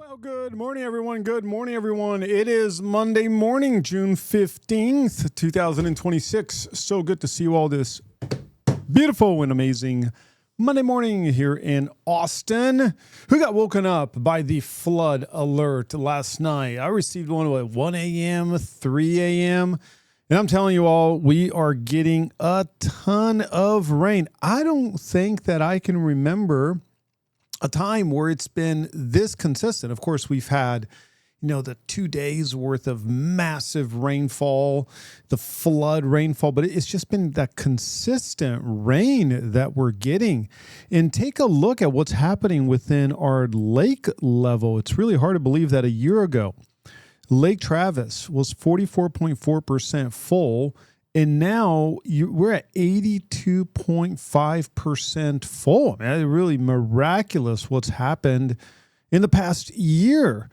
Well, good morning, everyone. Good morning, everyone. It is Monday morning, June 15th, 2026. So good to see you all this beautiful and amazing Monday morning here in Austin. Who got woken up by the flood alert last night? I received one at 1 a.m., 3 a.m., and I'm telling you all, we are getting a ton of rain. I don't think that I can remember a time where it's been this consistent. Of course, we've had, the 2 days worth of massive rainfall, the flood rainfall, but it's just been that consistent rain that we're getting. And take a look at what's happening within our lake level. It's really hard to believe that a year ago, Lake Travis was 44.4% full, and now we're at 82.5% full. I mean, it's really miraculous what's happened in the past year.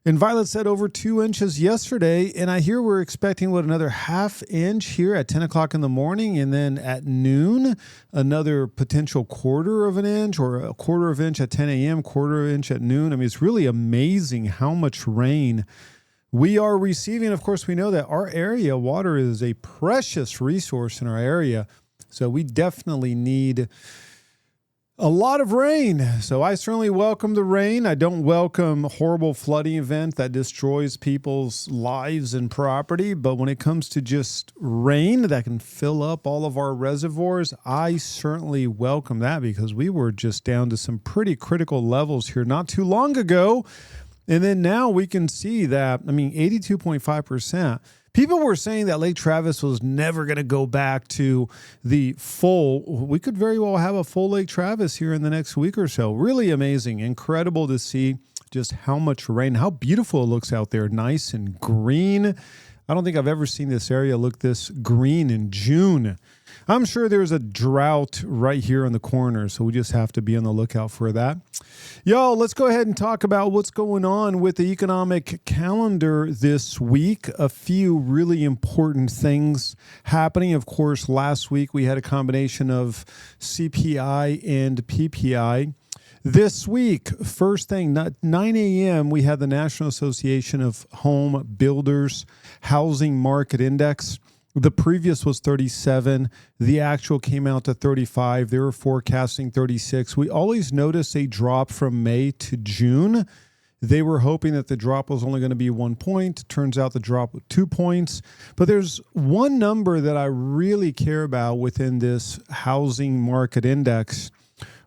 And Violet said over 2 inches yesterday, and I hear we're expecting, another half inch here at 10 o'clock in the morning, and then at noon, another potential quarter of an inch or a quarter of an inch at 10 a.m., quarter of an inch at noon. I mean, it's really amazing how much rain we are receiving. Of course, we know that our area, water is a precious resource in our area. So we definitely need a lot of rain. So I certainly welcome the rain. I don't welcome a horrible flooding event that destroys people's lives and property. But when it comes to just rain that can fill up all of our reservoirs, I certainly welcome that, because we were just down to some pretty critical levels here not too long ago. And then now we can see that, 82.5%. People were saying that Lake Travis was never going to go back to the full. We could very well have a full Lake Travis here in the next week or so. Really amazing. Incredible to see just how much rain, how beautiful it looks out there. Nice and green. I don't think I've ever seen this area look this green in June. I'm sure there's a drought right here in the corner, so we just have to be on the lookout for that. Y'all, let's go ahead and talk about what's going on with the economic calendar this week. A few really important things happening. Of course, last week we had a combination of CPI and PPI. This week, first thing, 9 a.m., we had the National Association of Home Builders Housing Market Index. The previous was 37. The actual came out to 35. They were forecasting 36. We always notice a drop from May to June. They were hoping that the drop was only going to be 1 point. Turns out the drop was 2 points. But there's one number that I really care about within this housing market index.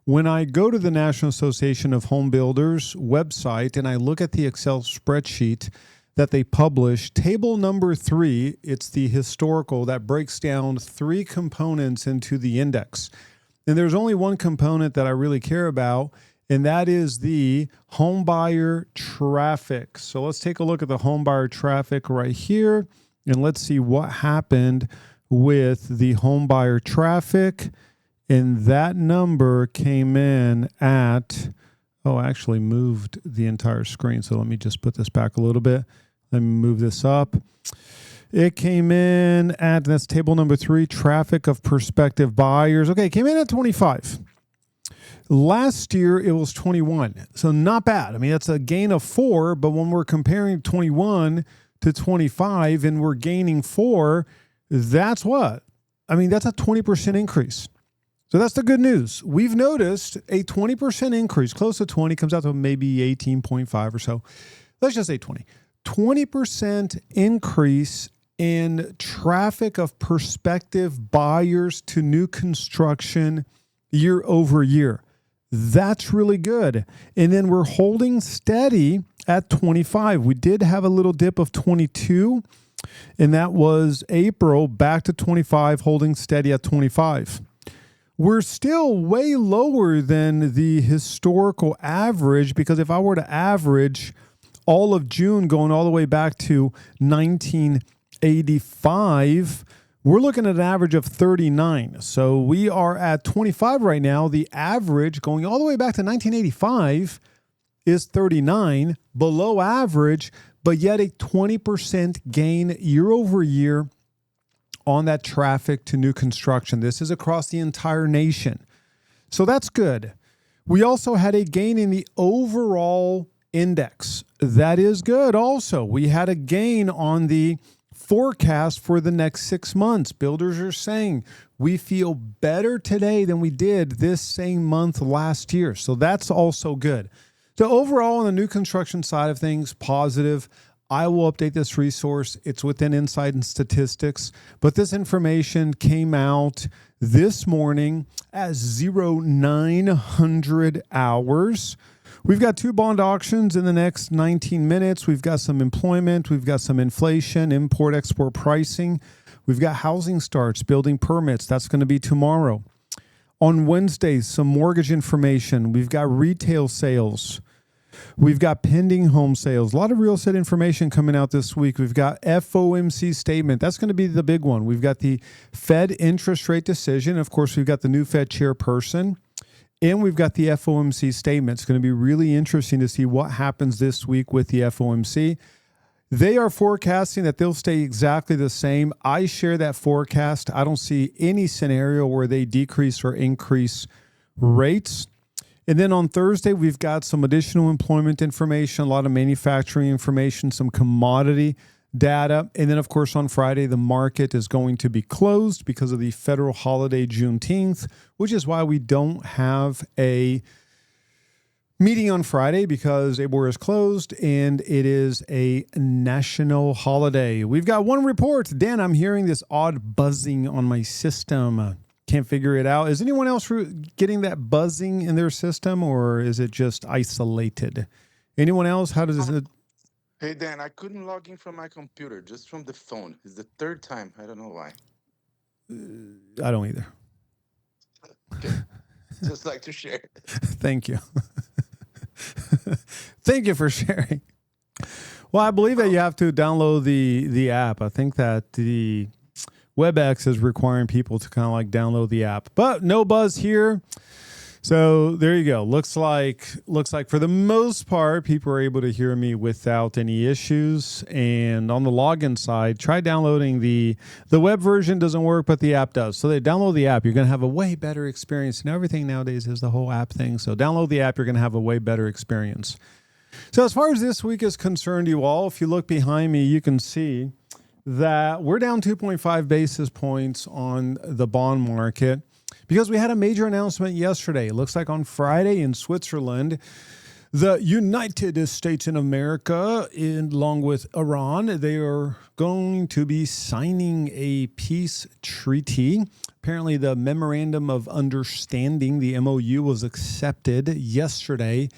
When I go to the National Association of Home Builders website and I look at the Excel spreadsheet that they publish, table number 3, it's the historical that breaks down 3 components into the index. And there's only one component that I really care about, and that is the homebuyer traffic. So let's take a look at the homebuyer traffic right here, and let's see what happened with the homebuyer traffic. And that number came in at, I actually moved the entire screen. So let me just put this back a little bit. Let me move this up. It came in at, that's table number 3, traffic of prospective buyers. Okay, it came in at 25. Last year, it was 21. So not bad. That's a gain of 4, but when we're comparing 21 to 25 and we're gaining 4, that's what? That's a 20% increase. So that's the good news. We've noticed a 20% increase, close to 20, comes out to maybe 18.5 or so. Let's just say 20. 20% increase in traffic of prospective buyers to new construction year over year. That's really good. And then we're holding steady at 25. We did have a little dip of 22, and that was April, back to 25, holding steady at 25. We're still way lower than the historical average, because if I were to average all of June going all the way back to 1985, we're looking at an average of 39. So we are at 25 right now. The average going all the way back to 1985 is 39, below average, but yet a 20% gain year over year on that traffic to new construction. This is across the entire nation. So that's good. We also had a gain in the overall Index. That is good. Also, we had a gain on the forecast for the next 6 months. Builders are saying we feel better today than we did this same month last year. So that's also good. So overall, on the new construction side of things, positive. I will update this resource. It's within Insight and Statistics, but this information came out this morning at 0900 hours. We've got 2 bond auctions in the next 19 minutes. We've got some employment. We've got some inflation, import-export pricing. We've got housing starts, building permits. That's going to be tomorrow. On Wednesday, some mortgage information. We've got retail sales. We've got pending home sales. A lot of real estate information coming out this week. We've got FOMC statement. That's going to be the big one. We've got the Fed interest rate decision. Of course, we've got the new Fed chairperson. And we've got the FOMC statement. It's going to be really interesting to see what happens this week with the FOMC. They are forecasting that they'll stay exactly the same. I share that forecast. I don't see any scenario where they decrease or increase rates. And then on Thursday, we've got some additional employment information, a lot of manufacturing information, some commodity data. And then, of course, on Friday, the market is going to be closed because of the federal holiday Juneteenth, which is why we don't have a meeting on Friday because ABOR is closed and it is a national holiday. We've got one report. Dan, I'm hearing this odd buzzing on my system. Can't figure it out. Is anyone else getting that buzzing in their system, or is it just isolated? Anyone else? How does it? Hey, Dan, I couldn't log in from my computer, just from the phone. It's the 3rd time. I don't know why. I don't either. Okay. Just like to share. Thank you. Thank you for sharing. Well, I believe that you have to download the app. I think that the WebEx is requiring people to kind of like download the app, but no buzz here. So there you go. Looks like for the most part, people are able to hear me without any issues. And on the login side, try downloading the web version. Doesn't work, but the app does. So they download the app. You're going to have a way better experience. And everything nowadays is the whole app thing. So download the app. You're going to have a way better experience. So as far as this week is concerned, you all, if you look behind me, you can see that we're down 2.5 basis points on the bond market because we had a major announcement yesterday. It looks like on Friday in Switzerland, the United States in America, along with Iran, they are going to be signing a peace treaty. Apparently, the memorandum of understanding, the MOU, was accepted yesterday.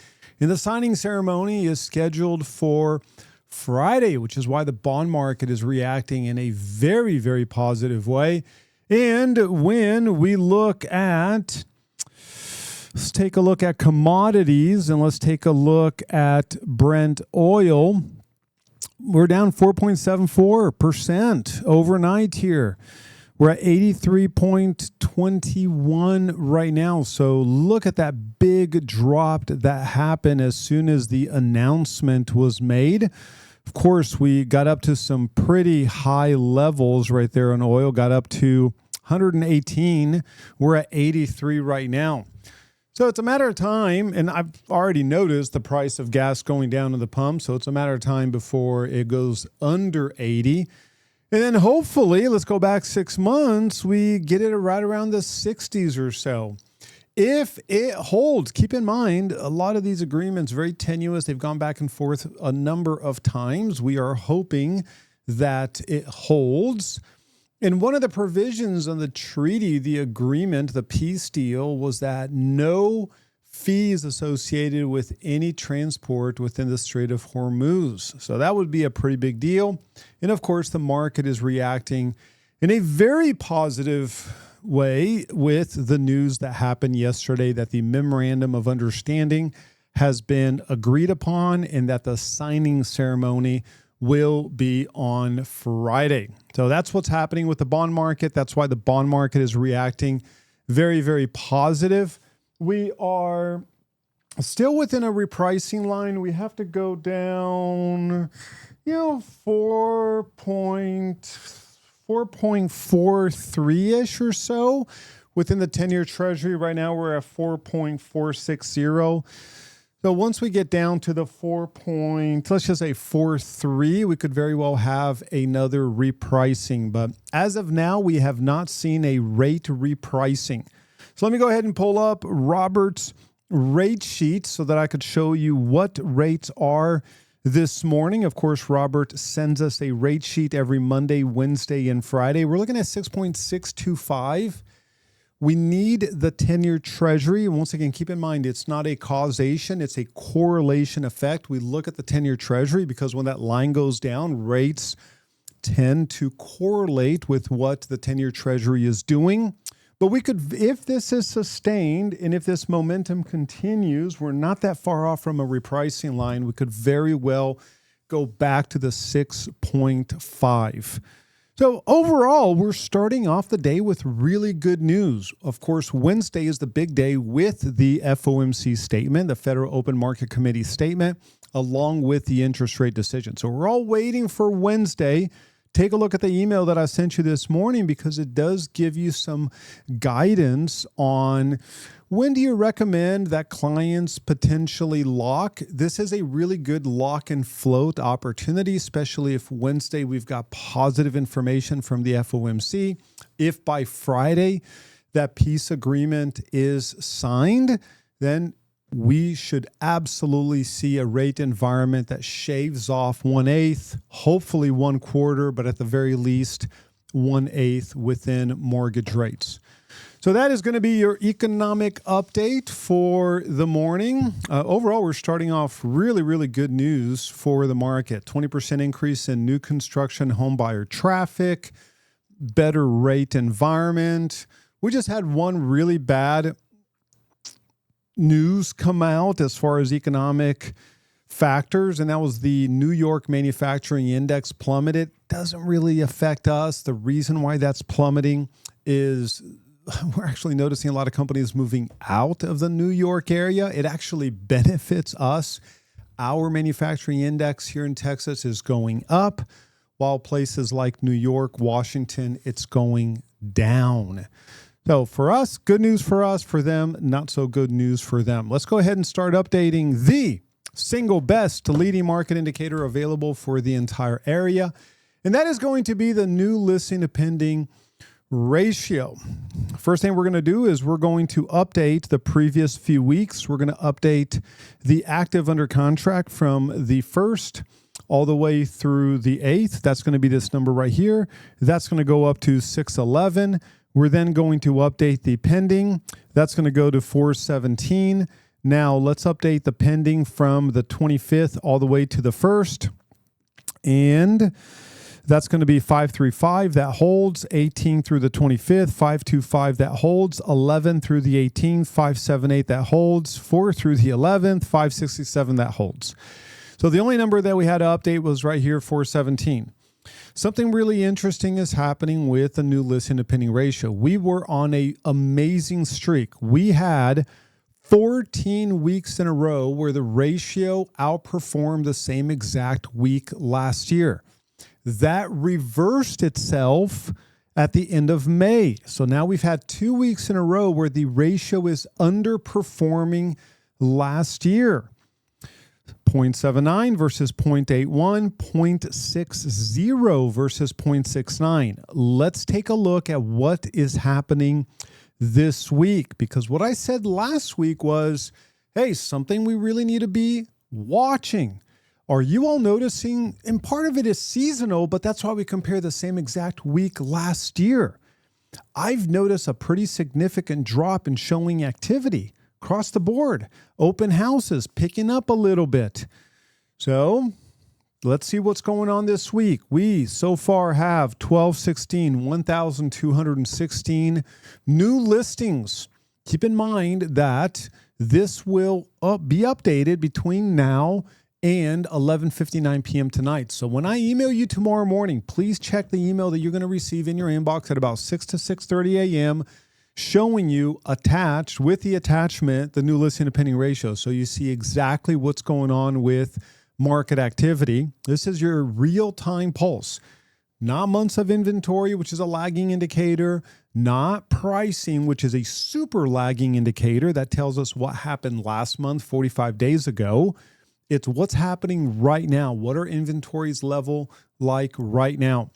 And the signing ceremony is scheduled for Friday, which is why the bond market is reacting in a very, very positive way. And when we look at, let's take a look at commodities and let's take a look at Brent oil. We're down 4.74% overnight here. We're at 83.21 right now. So look at that big drop that happened as soon as the announcement was made. Of course, we got up to some pretty high levels right there on oil, got up to 118. We're at 83 right now. So it's a matter of time, and I've already noticed the price of gas going down to the pump, so it's a matter of time before it goes under 80. And then hopefully, let's go back 6 months, we get it right around the 60s or so. If it holds, keep in mind, a lot of these agreements, very tenuous. They've gone back and forth a number of times. We are hoping that it holds. And one of the provisions on the treaty, the agreement, the peace deal, was that no fees associated with any transport within the Strait of Hormuz. So that would be a pretty big deal. And of course, the market is reacting in a very positive way with the news that happened yesterday that the memorandum of understanding has been agreed upon and that the signing ceremony will be on Friday. So that's what's happening with the bond market. That's why the bond market is reacting very, very positive. We are still within a repricing line. We have to go down, 4.43-ish or so within the 10-year Treasury. Right now we're at 4.460. So once we get down to the let's just say 4.3, we could very well have another repricing. But as of now, we have not seen a rate repricing. So let me go ahead and pull up Robert's rate sheet so that I could show you what rates are this morning. Of course, Robert sends us a rate sheet every Monday, Wednesday, and Friday. We're looking at 6.625. We need the 10-year Treasury. And once again, keep in mind, it's not a causation, it's a correlation effect. We look at the 10-year Treasury because when that line goes down, rates tend to correlate with what the 10-year Treasury is doing. But we could, if this is sustained and if this momentum continues, we're not that far off from a repricing line. We could very well go back to the 6.5. So overall, we're starting off the day with really good news. Of course, Wednesday is the big day with the FOMC statement, the Federal Open Market Committee statement, along with the interest rate decision. So we're all waiting for Wednesday. Take a look at the email that I sent you this morning because it does give you some guidance on when do you recommend that clients potentially lock. This is a really good lock and float opportunity, especially if Wednesday we've got positive information from the FOMC. If by Friday that peace agreement is signed, then we should absolutely see a rate environment that shaves off 1/8, hopefully 1/4, but at the very least 1/8 within mortgage rates. So that is going to be your economic update for the morning. Overall, we're starting off really, really good news for the market. 20% increase in new construction homebuyer traffic, better rate environment. We just had one really bad news come out as far as economic factors, and that was the New York Manufacturing Index plummeted. Doesn't really affect us. The reason why that's plummeting is we're actually noticing a lot of companies moving out of the New York area. It actually benefits us. Our manufacturing index here in Texas is going up, while places like New York, Washington, it's going down. So for us, good news for us. For them, not so good news for them. Let's go ahead and start updating the single best leading market indicator available for the entire area. And that is going to be the new listing to pending ratio. First thing we're going to do is we're going to update the previous few weeks. We're going to update the active under contract from the 1st all the way through the 8th. That's going to be this number right here. That's going to go up to 611. We're then going to update the pending. That's going to go to 417. Now let's update the pending from the 25th all the way to the 1st. And that's going to be 535. That holds. 18 through the 25th. 525. That holds. 11 through the 18th. 578. That holds. 4 through the 11th. 567. That holds. So the only number that we had to update was right here, 417. Something really interesting is happening with the new listing to pending ratio. We were on an amazing streak. We had 14 weeks in a row where the ratio outperformed the same exact week last year. That reversed itself at the end of May. So now we've had 2 weeks in a row where the ratio is underperforming last year. 0.79 versus 0.81, 0.60 versus 0.69. Let's take a look at what is happening this week, because what I said last week was, hey, something we really need to be watching. Are you all noticing? And part of it is seasonal, but that's why we compare the same exact week last year. I've noticed a pretty significant drop in showing activity across the board. Open houses picking up a little bit. So let's see what's going on this week. We so far have 1,216 new listings. Keep in mind that this will be updated between now and 11:59 p.m. tonight. So when I email you tomorrow morning, please check the email that you're going to receive in your inbox at about 6 to 6:30 a.m. showing you attached with the attachment the new listing to pending ratio. So you see exactly what's going on with market activity. This is your real-time pulse. not months of inventory, which is a lagging indicator, not pricing, which is a super lagging indicator that tells us what happened last month, 45 days ago. It's what's happening right now. What are inventories level like right now?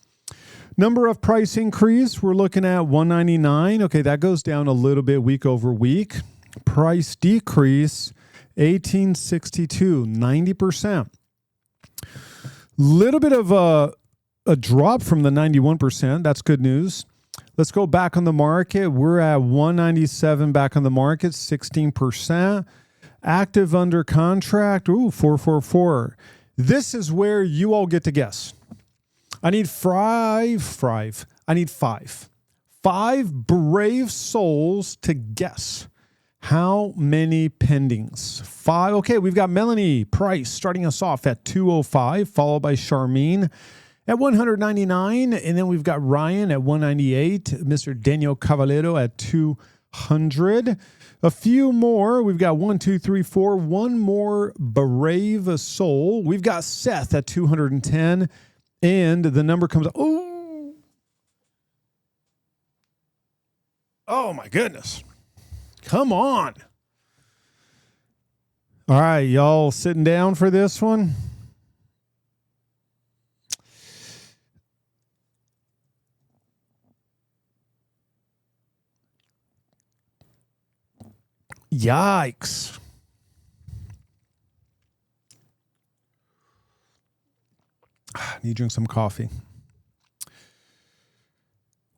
Number of price increase, we're looking at 199. Okay, that goes down a little bit week over week. Price decrease, 1862, 90%. Little bit of a drop from the 91%. That's good news. Let's go back on the market. We're at 197 back on the market, 16%. Active under contract, 444. This is where you all get to guess. I need five. I need five brave souls to guess how many pendings. 5. Okay, we've got Melanie Price starting us off at 205, followed by Charmaine at 199, and then we've got Ryan at 198, Mr. Daniel Cavallero at 200. A few more. We've got 1, 2, 3, 4. One more brave soul. We've got Seth at 210. And the number comes up. Oh my goodness. Come on. All right, y'all sitting down for this one? Yikes. I need to drink some coffee.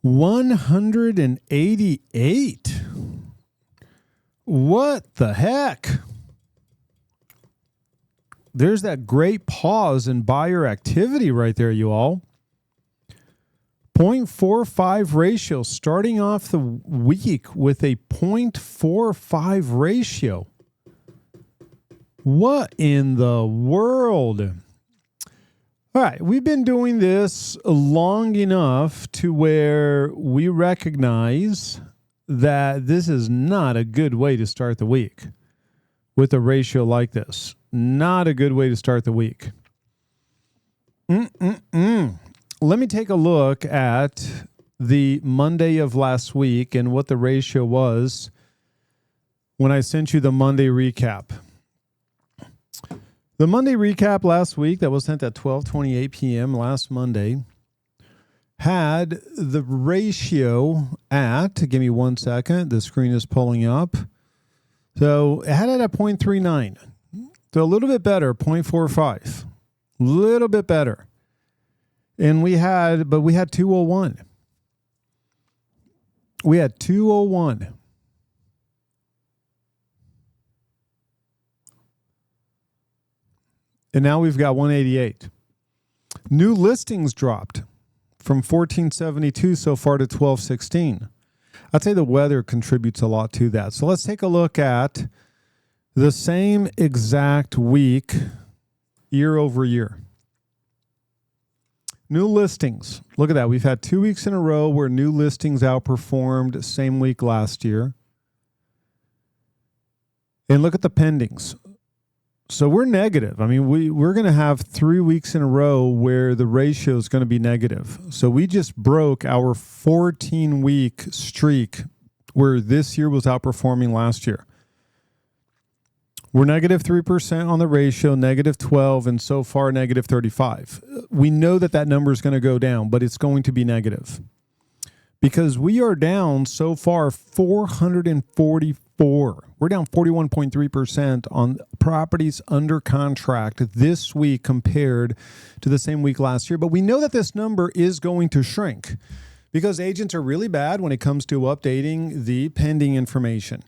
188. What the heck? There's that great pause in buyer activity right there, you all. 0.45 ratio, starting off the week with a 0.45 ratio. What in the world? All right, we've been doing this long enough to where we recognize that this is not a good way to start the week with a ratio like this. Not a good way to start the week. Let me take a look at the Monday of last week and what the ratio was when I sent you the Monday recap. The Monday recap last week that was sent at 12:28 p.m. last Monday had the ratio at, give me 1 second, the screen is pulling up. So it had it at 0.39. So a little bit better, 0.45. A little bit better. And we had 201. We had 201. And now we've got 188. New listings dropped from 1472 so far to 1216. I'd say the weather contributes a lot to that. So let's take a look at the same exact week, year over year. New listings. Look at that. We've had 2 weeks in a row where new listings outperformed same week last year. And look at the pendings. So we're negative. I mean, we're going to have 3 weeks in a row where the ratio is going to be negative. So we just broke our 14-week streak where this year was outperforming last year. We're negative 3% on the ratio, negative 12, and so far negative 35. We know that number is going to go down, but it's going to be negative because we are down so far 444. We're down 41.3% on properties under contract this week compared to the same week last year. But we know that this number is going to shrink because agents are really bad when it comes to updating the pending information.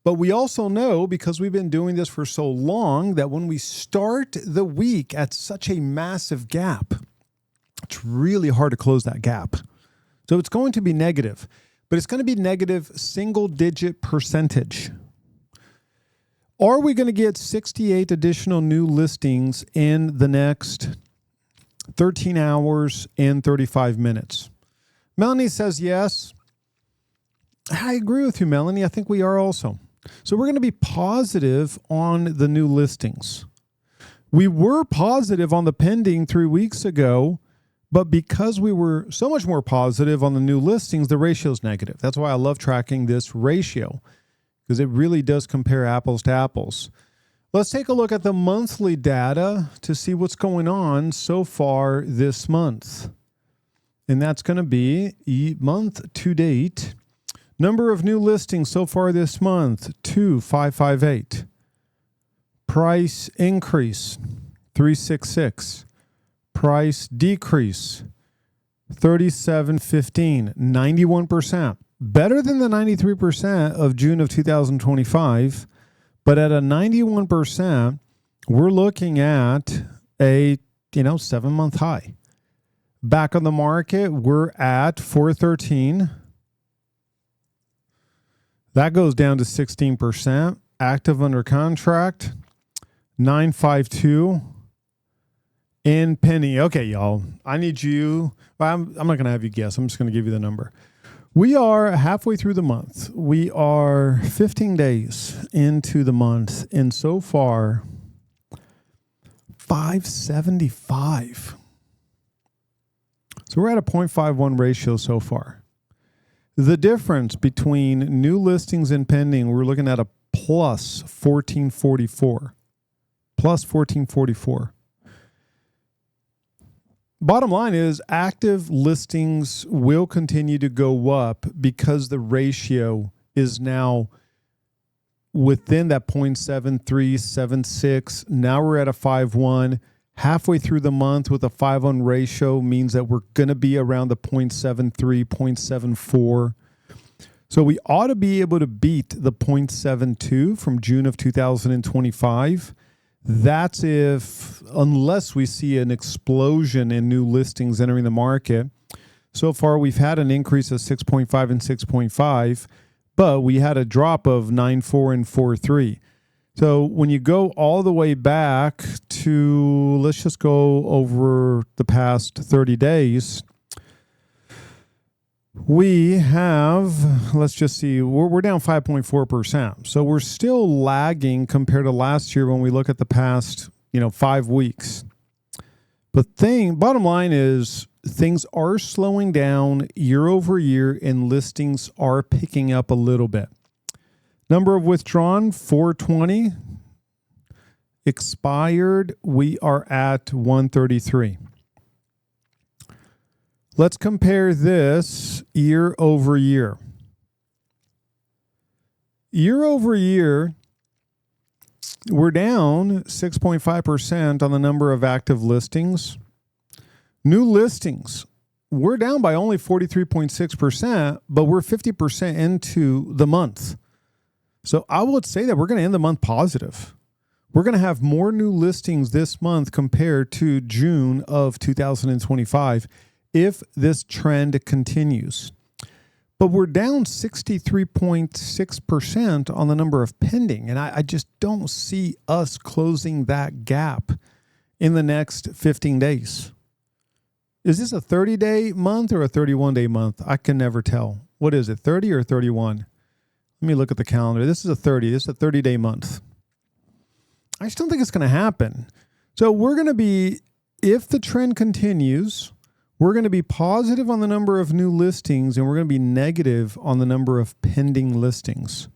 But we also know, because we've been doing this for so long, that when we start the week at such a massive gap, it's really hard to close that gap. So it's going to be negative, but it's going to be negative single-digit percentage. Are we going to get 68 additional new listings in the next 13 hours and 35 minutes? Melanie says yes. I agree with you, Melanie. I think we are also. So we're going to be positive on the new listings. We were positive on the pending 3 weeks ago, But because we were so much more positive on the new listings, the ratio is negative. That's why I love tracking this ratio, because it really does compare apples to apples. Let's take a look at the monthly data to see what's going on so far this month. And that's going to be month to date. Number of new listings so far this month, 2,558. Price increase, 366. Price decrease, 37.15, 91%. Better than the 93% of June of 2025. But at a 91%, we're looking at a 7-month high. Back on the market, we're at 413. That goes down to 16%. Active under contract, 952. In penny. Okay, y'all. I need you. I'm not going to have you guess. I'm just going to give you the number. We are halfway through the month. We are 15 days into the month. And so far, 575. So we're at a 0.51 ratio so far. The difference between new listings and pending, we're looking at a plus 1444. Plus 1444. Bottom line is active listings will continue to go up because the ratio is now within that 0.7376. Now we're at a 5.1. Halfway through the month with a 5.1 ratio means that we're going to be around the 0.73, 0.74. So we ought to be able to beat the 0.72 from June of 2025. That's unless we see an explosion in new listings entering the market. So far, we've had an increase of 6.5 and 6.5, but we had a drop of 9.4 and 4.3. So when you go all the way back to, let's just go over the past 30 days, we have, let's just see, we're down 5.4%. So we're still lagging compared to last year when we look at the past, 5 weeks. But bottom line is things are slowing down year over year and listings are picking up a little bit. Number of withdrawn, 420. Expired, we are at 133. Let's compare this year over year. Year over year, we're down 6.5% on the number of active listings. New listings, we're down by only 43.6%, but we're 50% into the month. So I would say that we're going to end the month positive. We're going to have more new listings this month compared to June of 2025. If this trend continues. But we're down 63.6% on the number of pending. And I just don't see us closing that gap in the next 15 days. Is this a 30-day month or a 31-day month? I can never tell. What is it, 30 or 31? Let me look at the calendar. This is a 30. This is a 30-day month. I just don't think it's going to happen. So we're going to be, if the trend continues, we're going to be positive on the number of new listings and we're going to be negative on the number of pending listings.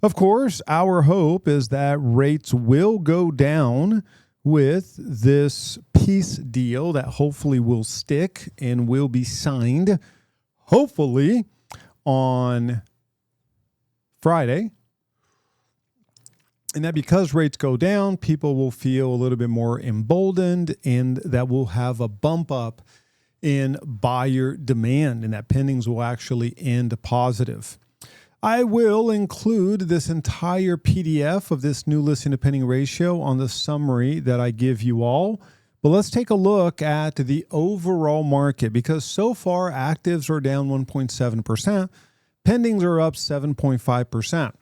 Of course, our hope is that rates will go down with this peace deal that hopefully will stick and will be signed, hopefully on Friday. And that because rates go down, people will feel a little bit more emboldened and that will have a bump up in buyer demand and that pendings will actually end positive. I will include this entire PDF of this new listing to pending ratio on the summary that I give you all. But let's take a look at the overall market because so far actives are down 1.7%. Pendings are up 7.5%.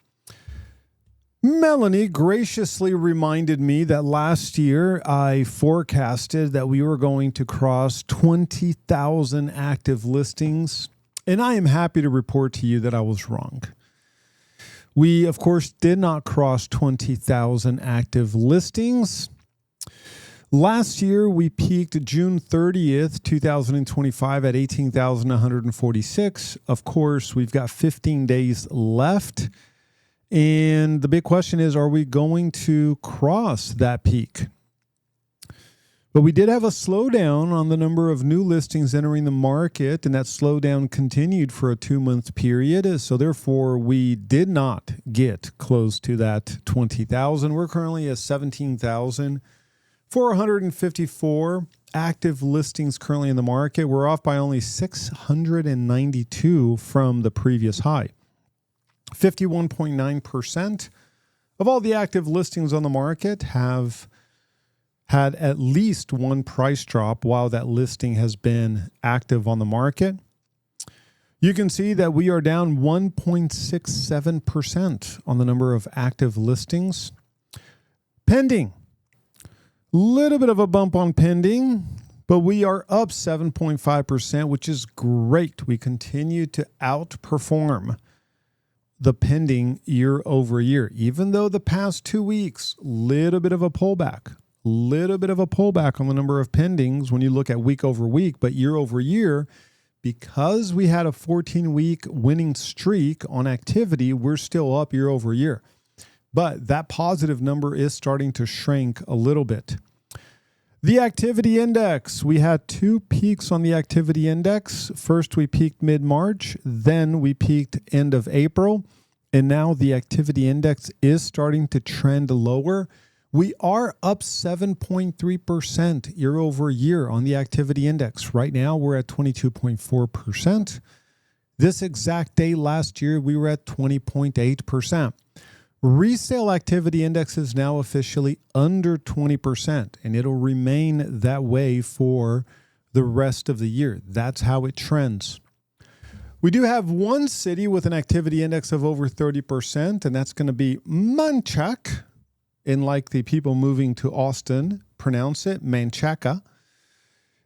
Melanie graciously reminded me that last year I forecasted that we were going to cross 20,000 active listings, and I am happy to report to you that I was wrong. We, of course, did not cross 20,000 active listings. Last year, we peaked June 30th, 2025 at 18,146. Of course, we've got 15 days left. And the big question is, are we going to cross that peak? But we did have a slowdown on the number of new listings entering the market, and that slowdown continued for a 2-month period. So therefore, we did not get close to that 20,000. We're currently at 17,454 active listings currently in the market. We're off by only 692 from the previous high. 51.9% of all the active listings on the market have had at least one price drop while that listing has been active on the market. You can see that we are down 1.67% on the number of active listings. Pending. Little bit of a bump on pending, but we are up 7.5%, which is great. We continue to outperform the pending year over year, even though the past 2 weeks, little bit of a pullback on the number of pendings when you look at week over week, but year over year, because we had a 14-week winning streak on activity, we're still up year over year. But that positive number is starting to shrink a little bit. The activity index, we had 2 peaks on the activity index. First, we peaked mid-March, then we peaked end of April, and now the activity index is starting to trend lower. We are up 7.3% year over year on the activity index. Right now, we're at 22.4%. This exact day last year, we were at 20.8%. Resale activity index is now officially under 20%, and it'll remain that way for the rest of the year. That's how it trends. We do have one city with an activity index of over 30%, and that's going to be Manchac. And like the people moving to Austin pronounce it, Manchaca.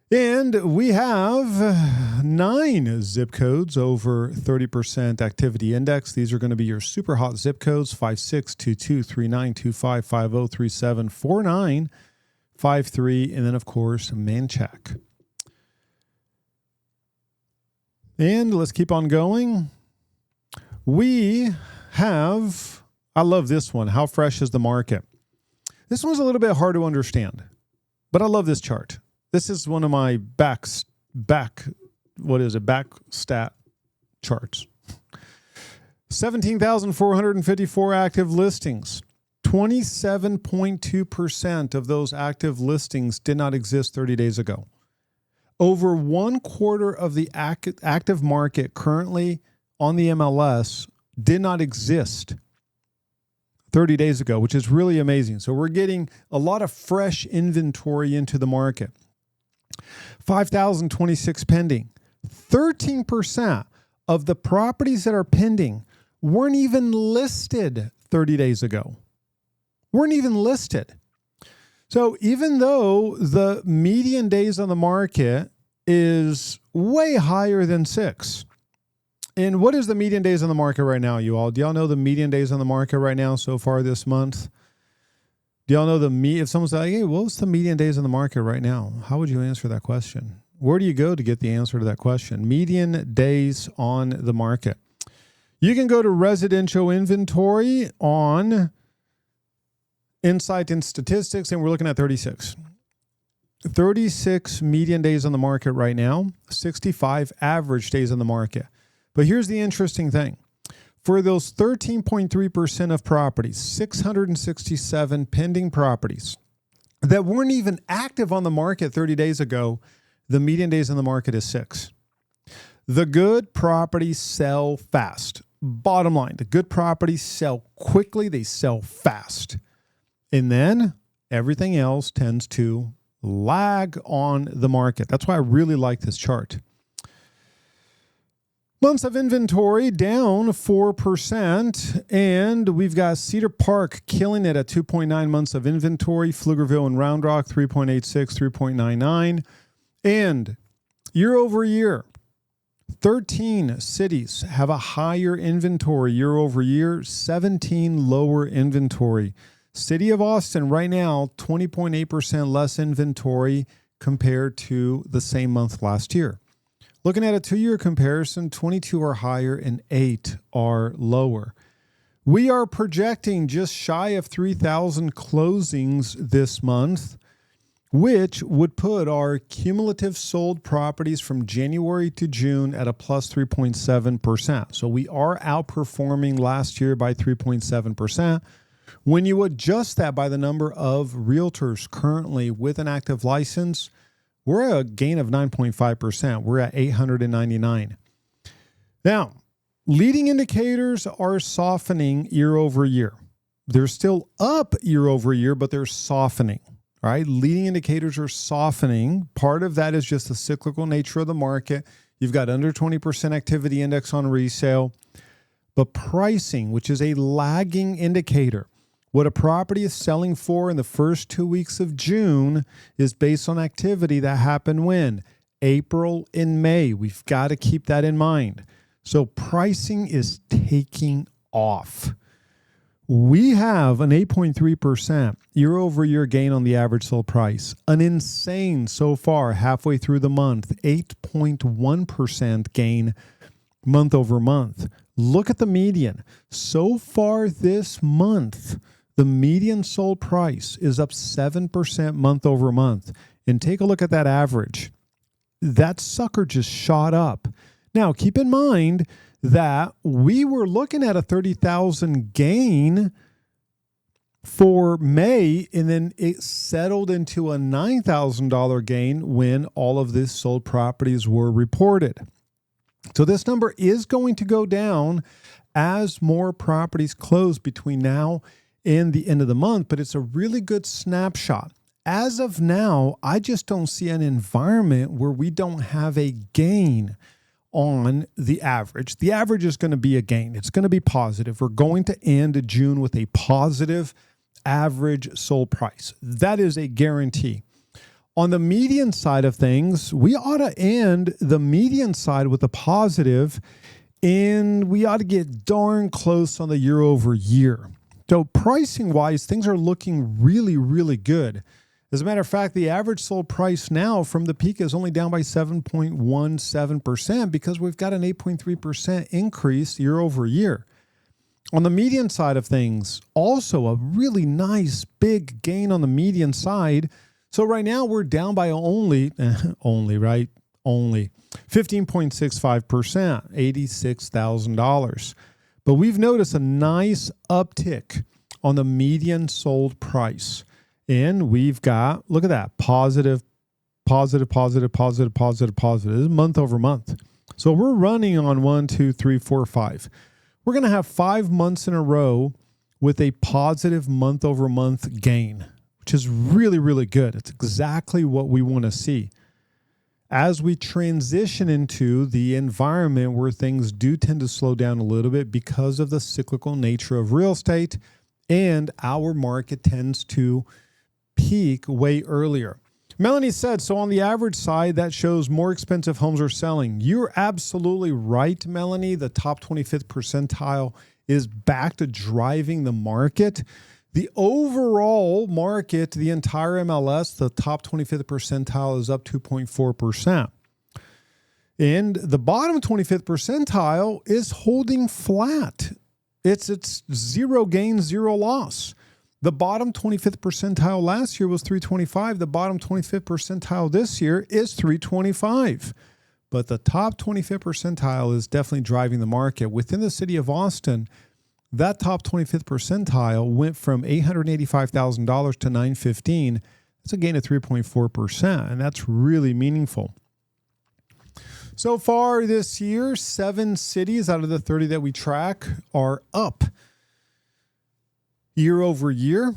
And we have 9 zip codes over 30% activity index. These are going to be your super hot zip codes: 5622392550374953, and then of course Manchac. And let's keep on going. We have, I love this one. How fresh is the market? This one's a little bit hard to understand, but I love this chart. This is one of my back stat charts. 17,454 active listings. 27.2% of those active listings did not exist 30 days ago. Over 1/4 of the active market currently on the MLS did not exist 30 days ago, which is really amazing. So we're getting a lot of fresh inventory into the market. 5,026 pending. 13% of the properties that are pending weren't even listed 30 days ago. Weren't even listed. So even though the median days on the market is way higher than 6, and what is the median days on the market right now, you all? Do y'all know the median days on the market right now so far this month? Do y'all know if someone's like, hey, what's the median days on the market right now? How would you answer that question? Where do you go to get the answer to that question? Median days on the market. You can go to residential inventory on Insight and Statistics, and we're looking at 36. 36 median days on the market right now, 65 average days on the market. But here's the interesting thing. For those 13.3% of properties, 667 pending properties that weren't even active on the market 30 days ago, the median days on the market is 6. The good properties sell fast. Bottom line, the good properties sell quickly, they sell fast. And then everything else tends to lag on the market. That's why I really like this chart. Months of inventory down 4%, and we've got Cedar Park killing it at 2.9 months of inventory, Pflugerville and Round Rock 3.86, 3.99, and year over year, 13 cities have a higher inventory year over year, 17 lower inventory. City of Austin right now, 20.8% less inventory compared to the same month last year. Looking at a 2-year comparison, 22 are higher and 8 are lower. We are projecting just shy of 3,000 closings this month, which would put our cumulative sold properties from January to June at a plus 3.7%. So we are outperforming last year by 3.7%. When you adjust that by the number of realtors currently with an active license, we're at a gain of 9.5%. We're at 899. Now, leading indicators are softening year over year. They're still up year over year, but they're softening. All right, leading indicators are softening. Part of that is just the cyclical nature of the market. You've got under 20% activity index on resale. But pricing, which is a lagging indicator, what a property is selling for in the first 2 weeks of June is based on activity that happened when? April and May. We've got to keep that in mind. So pricing is taking off. We have an 8.3% year-over-year gain on the average sold price. An insane so far halfway through the month, 8.1% gain month over month. Look at the median. So far this month, the median sold price is up 7% month over month. And take a look at that average. That sucker just shot up. Now, keep in mind that we were looking at a 30,000 gain for May, and then it settled into a $9,000 gain when all of these sold properties were reported. So this number is going to go down as more properties close between now and the end of the month, but it's a really good snapshot. As of now, I just don't see an environment where we don't have a gain on the average. The average is going to be a gain. It's going to be positive. We're going to end June with a positive average sold price. That is a guarantee. On the median side of things, we ought to end the median side with a positive, and we ought to get darn close on the year over year. So pricing wise, things are looking really, really good. As a matter of fact, the average sold price now from the peak is only down by 7.17% because we've got an 8.3% increase year over year. On the median side of things, also a really nice big gain on the median side. So right now we're down by only 15.65%, $86,000. But we've noticed a nice uptick on the median sold price. And we've got, look at that, positive. This is month over month. So we're running on 1, 2, 3, 4, 5. We're going to have 5 months in a row with a positive month over month gain, which is really, really good. It's exactly what we want to see. As we transition into the environment where things do tend to slow down a little bit because of the cyclical nature of real estate, and our market tends to peak way earlier. Melanie said, so on the average side, that shows more expensive homes are selling. You're absolutely right, Melanie. The top 25th percentile is back to driving the market. The overall market, the entire MLS, the top 25th percentile is up 2.4%. And the bottom 25th percentile is holding flat. It's zero gain, zero loss. The bottom 25th percentile last year was 325. The bottom 25th percentile this year is 325. But the top 25th percentile is definitely driving the market. Within the city of Austin, that top 25th percentile went from $885,000 to $915,000. That's a gain of 3.4%, and that's really meaningful. So far this year, 7 cities out of the 30 that we track are up year over year,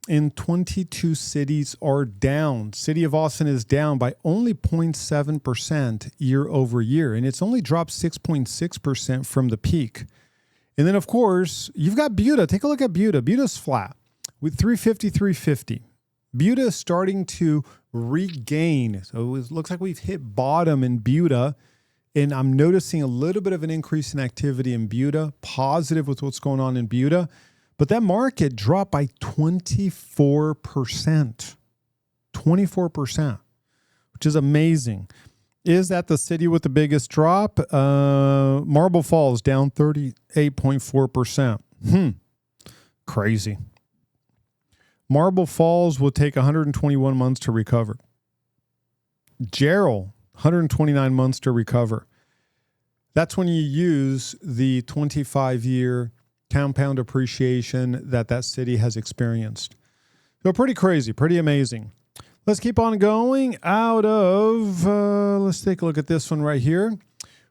and 22 cities are down. City of Austin is down by only 0.7% year over year, and it's only dropped 6.6% from the peak. And then, of course, you've got Buda. Take a look at Buda. Buda's flat with 350, 350. Buda is starting to regain. So it looks like we've hit bottom in Buda, and I'm noticing a little bit of an increase in activity in Buda, positive with what's going on in Buda. But that market dropped by 24%. 24%, which is amazing. Is that the city with the biggest drop? Marble Falls down 38.4%. Crazy. Marble Falls will take 121 months to recover. Jarrell, 129 months to recover. That's when you use the 25-year compound appreciation that city has experienced. So pretty crazy, pretty amazing. Let's keep on going out of, let's take a look at this one right here.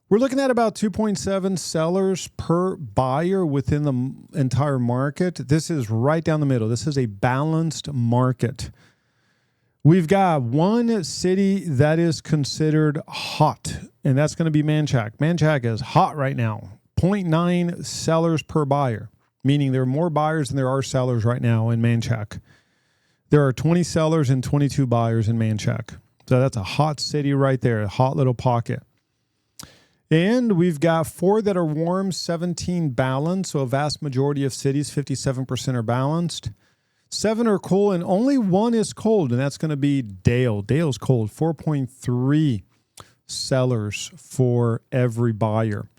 We're looking at about 2.7 sellers per buyer within the entire market. This is right down the middle. This is a balanced market. We've got one city that is considered hot, and that's going to be Manchac. Manchac is hot right now. 0.9 sellers per buyer, meaning there are more buyers than there are sellers right now in Manchac. There are 20 sellers and 22 buyers in Manchac. So that's a hot city right there, a hot little pocket. And we've got 4 that are warm, 17 balanced. So a vast majority of cities, 57% are balanced. 7 are cool, and only 1 is cold, and that's going to be Dale. Dale's cold, 4.3 sellers for every buyer.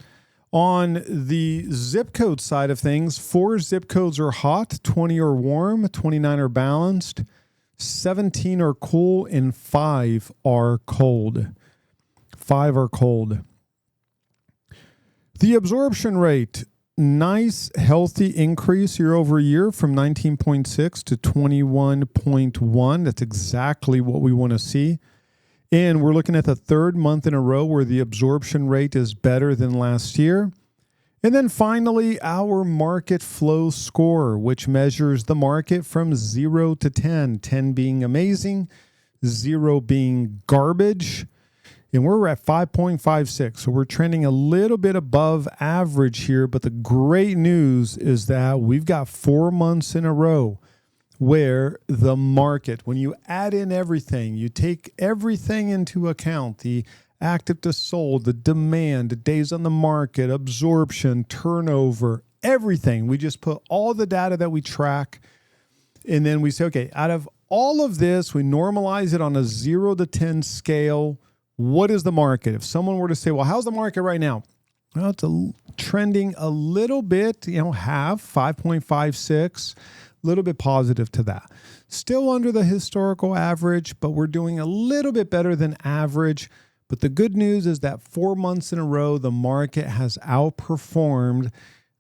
On the zip code side of things, 4 zip codes are hot, 20 are warm, 29 are balanced, 17 are cool, and 5 are cold. 5 are cold. The absorption rate, nice, healthy increase year over year from 19.6 to 21.1. That's exactly what we want to see. And we're looking at the 3rd month in a row where the absorption rate is better than last year. And then finally, our market flow score, which measures the market from 0 to 10, 10 being amazing, 0 being garbage. And we're at 5.56. So we're trending a little bit above average here. But the great news is that we've got 4 months in a row where the market, when you add in everything, you take everything into account, the active to sold, the demand, the days on the market, absorption, turnover, everything. We just put all the data that we track. And then we say, okay, out of all of this, we normalize it on a 0 to 10 scale. What is the market? If someone were to say, well, how's the market right now? Well, it's trending a little bit, half, 5.56, a little bit positive to that. Still under the historical average, but we're doing a little bit better than average. But the good news is that 4 months in a row, the market has outperformed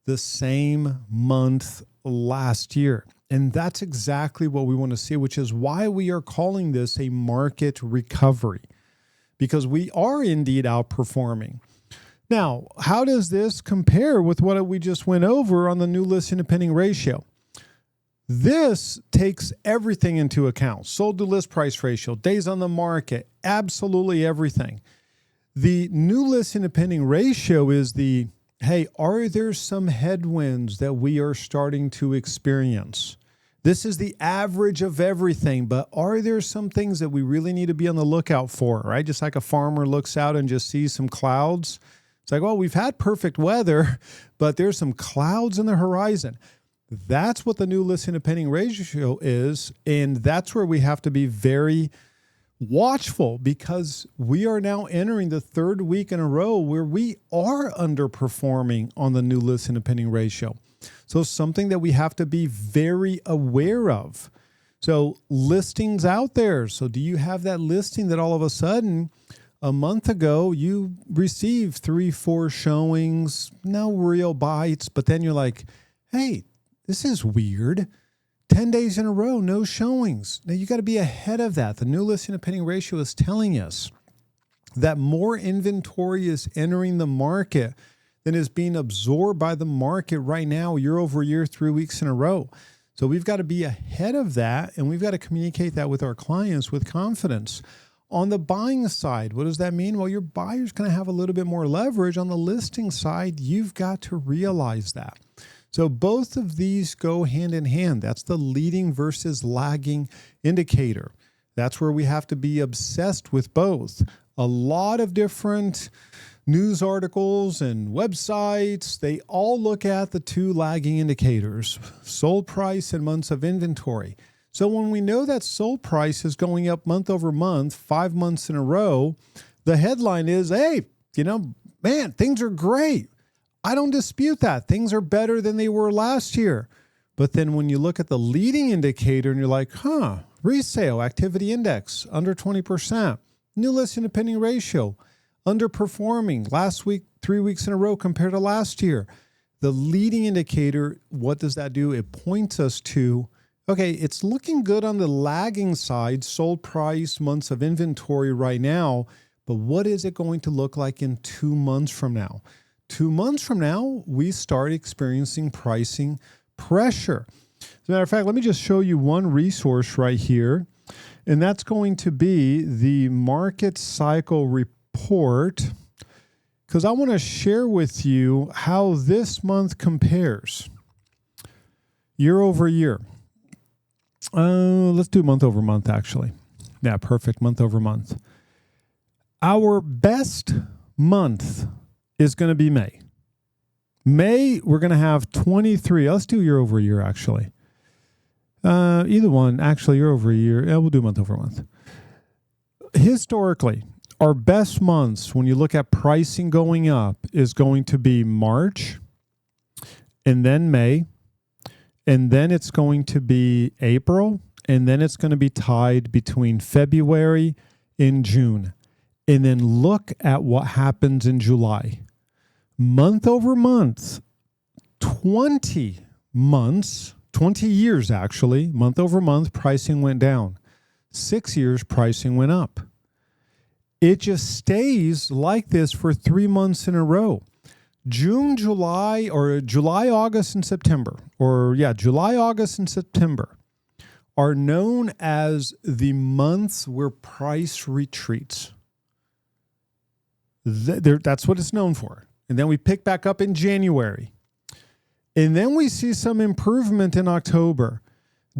the same month last year. And that's exactly what we want to see, which is why we are calling this a market recovery, because we are indeed outperforming. Now, how does this compare with what we just went over on the new listing to pending ratio? This takes everything into account. Sold to list price ratio, days on the market, absolutely everything. The new listing to pending ratio is the, hey, are there some headwinds that we are starting to experience? This is the average of everything, but are there some things that we really need to be on the lookout for, right? Just like a farmer looks out and just sees some clouds. It's like, well, we've had perfect weather, but there's some clouds in the horizon. That's what the new listing to pending ratio is, and that's where we have to be very watchful, because we are now entering the 3rd week in a row where we are underperforming on the new listing to pending ratio. So something that we have to be very aware of. So listings out there. So do you have that listing that all of a sudden a month ago you received 3-4 showings, no real bites, but then you're like, hey, this is weird. 10 days in a row, no showings. Now you got to be ahead of that. The new listing to pending ratio is telling us that more inventory is entering the market than is being absorbed by the market right now, year over year, 3 weeks in a row. So we've got to be ahead of that, and we've got to communicate that with our clients with confidence. On the buying side, what does that mean? Well, your buyer's going to have a little bit more leverage. On the listing side, you've got to realize that. So both of these go hand in hand. That's the leading versus lagging indicator. That's where we have to be obsessed with both. A lot of different news articles and websites, they all look at the two lagging indicators, sold price and months of inventory. So when we know that sold price is going up month over month, 5 months in a row, the headline is, hey, man, things are great. I don't dispute that. Things are better than they were last year. But then when you look at the leading indicator and you're like, resale activity index under 20%, new listing to pending ratio, underperforming last week, 3 weeks in a row compared to last year. The leading indicator, what does that do? It points us to, okay, it's looking good on the lagging side, sold price, months of inventory right now, but what is it going to look like in 2 months from now? 2 months from now, we start experiencing pricing pressure. As a matter of fact, let me just show you one resource right here, and that's going to be the market cycle report, because I want to share with you how this month compares year over year. Let's do month over month, actually. Yeah, perfect, month over month. Our best month is going to be May. May, we're going to have 23. Let's do year over year, actually. Either one, actually, year over year. Yeah, we'll do month over month. Historically, our best months, when you look at pricing going up, is going to be March, and then May, and then it's going to be April, and then it's going to be tied between February and June. And then look at what happens in July. Month over month, 20 months, 20 years actually, month over month, pricing went down. 6 years, pricing went up. It just stays like this for 3 months in a row. June, July, August, and September, July, August, and September are known as the months where price retreats. That's what it's known for. And then we pick back up in January. And then we see some improvement in October.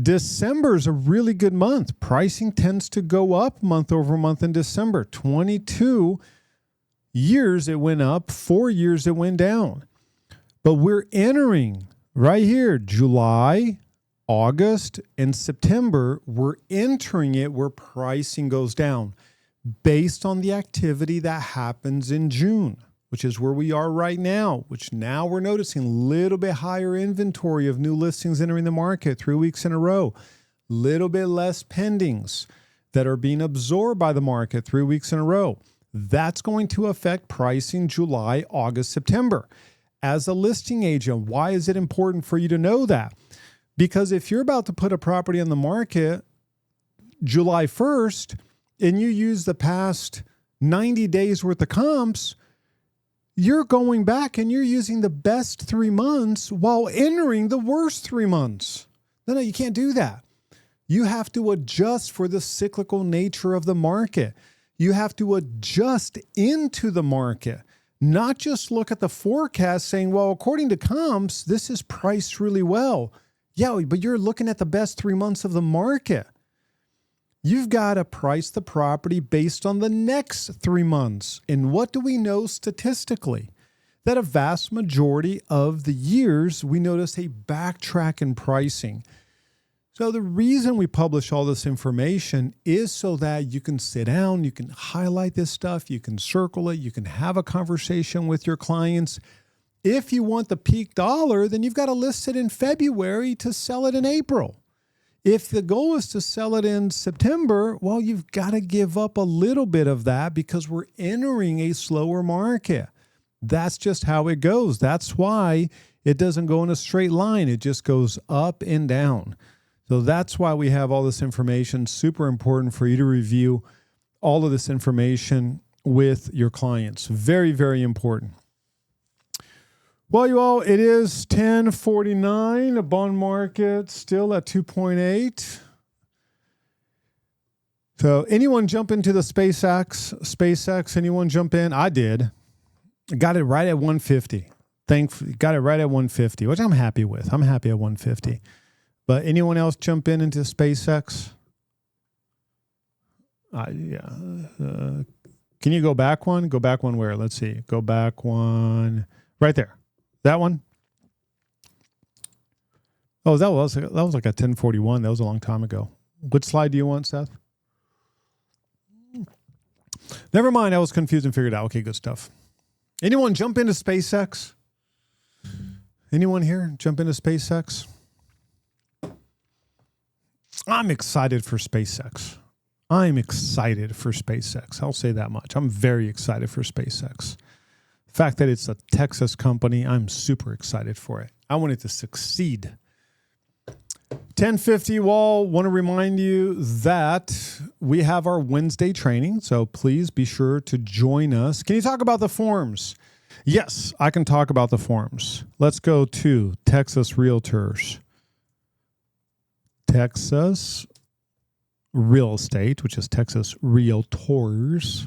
December is a really good month. Pricing tends to go up month over month in December. 22 years it went up, 4 years it went down. But we're entering right here, July, August, and September. We're entering it where pricing goes down based on the activity that happens in June, which is where we are right now, which now we're noticing a little bit higher inventory of new listings entering the market 3 weeks in a row, little bit less pendings that are being absorbed by the market 3 weeks in a row. That's going to affect pricing July, August, September. As a listing agent, why is it important for you to know that? Because if you're about to put a property on the market July 1st and you use the past 90 days worth of comps, you're going back and you're using the best 3 months while entering the worst 3 months. No, you can't do that. You have to adjust for the cyclical nature of the market. You have to adjust into the market, not just look at the forecast saying, well, according to comps, this is priced really well. Yeah, but you're looking at the best 3 months of the market. You've got to price the property based on the next 3 months. And what do we know statistically? That a vast majority of the years, we notice a backtrack in pricing. So the reason we publish all this information is so that you can sit down, you can highlight this stuff, you can circle it, you can have a conversation with your clients. If you want the peak dollar, then you've got to list it in February to sell it in April. If the goal is to sell it in September, well, you've got to give up a little bit of that because we're entering a slower market. That's just how it goes. That's why it doesn't go in a straight line. It just goes up and down. So that's why we have all this information. Super important for you to review all of this information with your clients. Very, very important. Well, you all, it is 10:49. The bond market still at 2.8. So anyone jump into the SpaceX? Anyone jump in? I did. Got it right at 150. Got it right at 150, which I'm happy with. I'm happy at 150. But anyone else jump into SpaceX? Can you go back one? Go back one where? Let's see. Go back one right there. That one. Oh, that was like a 1041. That was a long time ago. Which slide do you want, Seth? Never mind. I was confused and figured out. Okay, good stuff. Anyone jump into SpaceX? Anyone here jump into SpaceX? I'm excited for SpaceX. I'm excited for SpaceX. I'll say that much. I'm very excited for SpaceX. The fact that it's a Texas company, I'm super excited for it. I want it to succeed. 1050 Wall, want to remind you that we have our Wednesday training, so please be sure to join us. Can you talk about the forms? Yes, I can talk about the forms. Let's go to Texas Realtors. Texas Real Estate, which is Texas Realtors.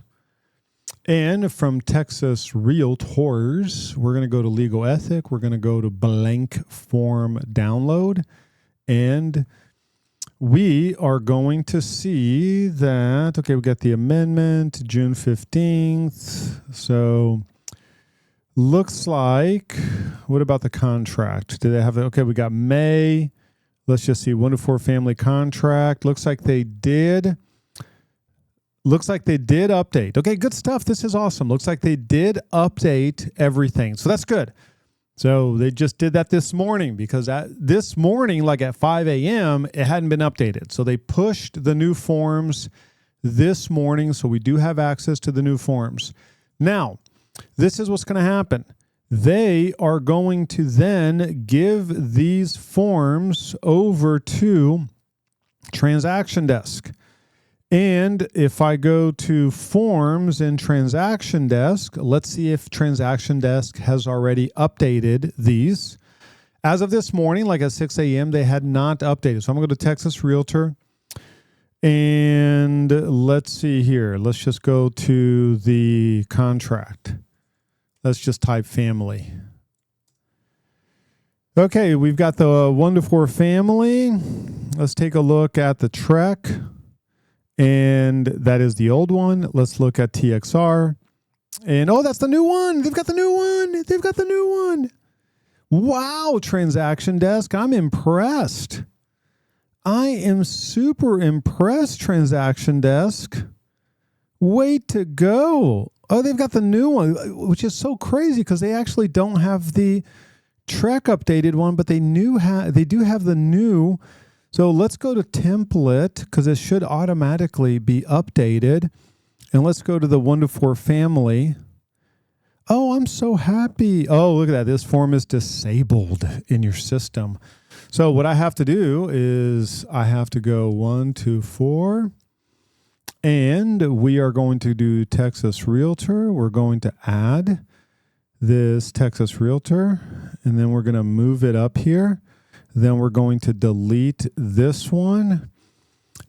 And from Texas Realtors, we're going to go to Legal Ethic. We're going to go to Blank Form Download. And we are going to see that, okay, we got the amendment, June 15th. So looks like, what about the contract? Do they have, okay, we got May. Let's just see, 1 to 4 family contract. Looks like they did update. Okay, good stuff. This is awesome. Looks like they did update everything. So that's good. So they just did that this morning because this morning, like at 5 a.m., it hadn't been updated. So they pushed the new forms this morning. So we do have access to the new forms. Now, this is what's going to happen. They are going to then give these forms over to Transaction Desk. And if I go to Forms in Transaction Desk, let's see if Transaction Desk has already updated these. As of this morning, like at 6 a.m., they had not updated. So I'm going to go to Texas Realtor. And let's see here. Let's just go to the contract. Let's just type family. Okay, we've got the 1 to 4 family. Let's take a look at the Trek. And that is the old one. Let's look at TXR. And oh, that's the new one. They've got the new one. They've got the new one. Wow, Transaction Desk. I'm impressed. I am super impressed, Transaction Desk. Way to go. Oh, they've got the new one, which is so crazy because they actually don't have the Trek updated one, but they do have the new. So let's go to template because it should automatically be updated. And let's go to the 1 to 4 family. Oh, I'm so happy. Oh, look at that. This form is disabled in your system. So what I have to do is I have to go 1 to 4. And we are going to do Texas Realtor. We're going to add this Texas Realtor. And then we're going to move it up here. Then we're going to delete this one.